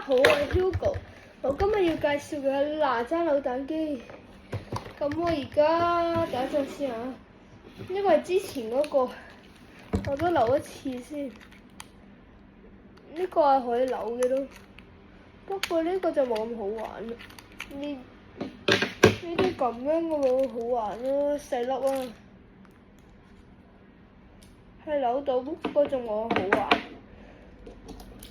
好，我係 Hugo，我今日要介紹嘅係哪吒扭蛋機。咁我而家等一陣先啊，呢個係之前嗰個，我都扭一次先。呢個係可以扭嘅咯，不過呢個就冇咁好玩啦。呢啲咁樣嘅冇好玩咯，細粒啊，係扭到，不過仲冇咁好玩。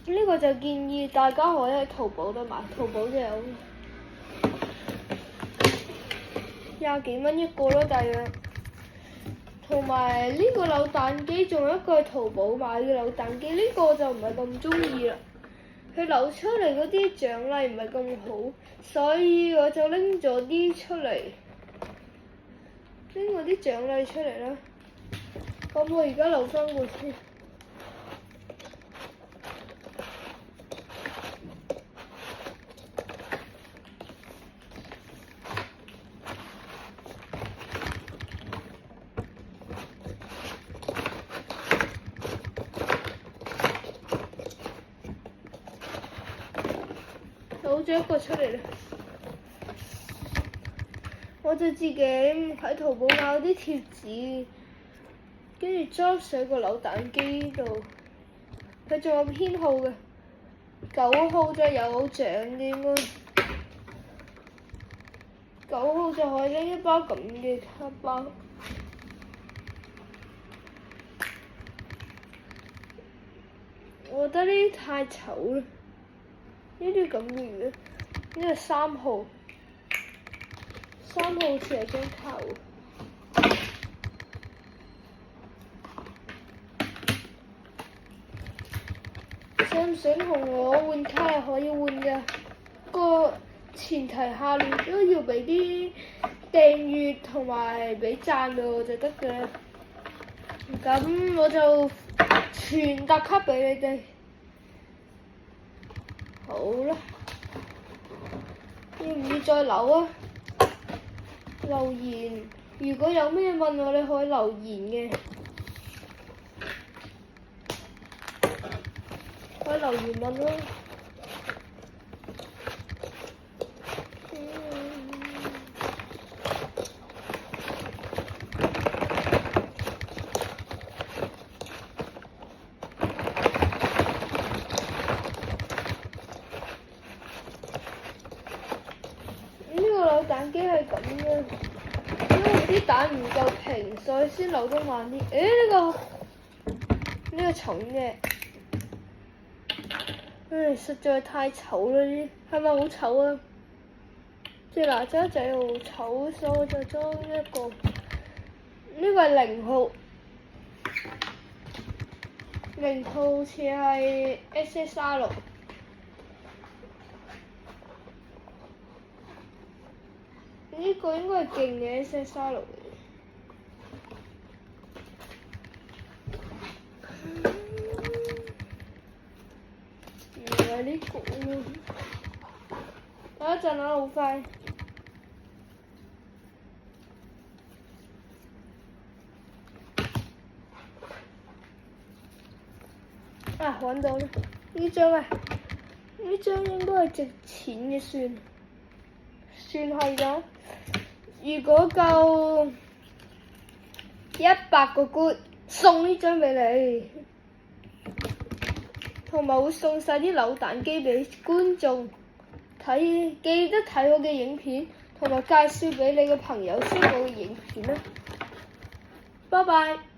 呢個就建議大家可以喺淘寶度買，淘寶就有廿幾蚊一個咯，大約。同埋呢個扭蛋機仲有一個係淘寶買嘅扭蛋機，呢個我就唔係咁中意啦。佢扭出嚟嗰啲獎勵唔係咁好，所以我就拎咗啲出嚟，拎嗰啲獎勵出嚟啦。咁我而家扭翻個先。扭咗一個出嚟啦，我就自己喺淘寶買啲貼紙，跟住裝上個扭蛋機度。佢仲有編號嘅，9號就有獎嘅應該，9號就可以拎一包咁嘅卡包。我覺得呢啲太醜啦。呢啲咁嘅魚，呢個3號，3號好似係張卡喎。想唔想同我換卡係可以換㗎，個前提下你都要俾啲訂閱同埋俾讚我就得㗎啦。咁我就全沓卡俾你哋。好啦，要唔要再扭啊？留言，如果有咩問我，你可以留言嘅，可以留言問咯。扭蛋機係咁嘅，因為啲蛋唔夠平，所以先扭得慢啲。呢個重嘅，實在太醜啦！呢係咪好醜啊？隻哪吒仔好醜，所以我就裝一個。呢個係0號，0號好似係 SSR。呢個應該係勁嘅 SSR 嚟嘅。唔係呢個喎，等一陣啊，好快。啊，揾到啦！呢張啊，呢張應該係值錢嘅算係㗎。如果夠100個 good，送呢張俾你，同埋會送晒啲扭蛋機俾觀眾睇，記得睇我嘅影片，同埋介紹俾你嘅朋友先我嘅影片啦。拜拜。